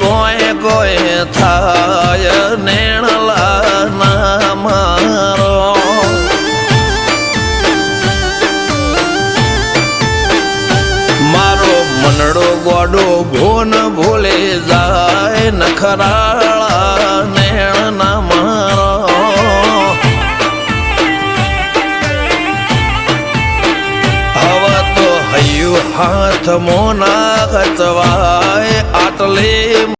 ગોય ગોય થાય નેણલા ના મારો મારો મનડો ગોડો ભોન ભૂલે જાય નખરાળા નેણ ના મારો હવે તો હૈયું હાથ મોના ગચવાય આટલે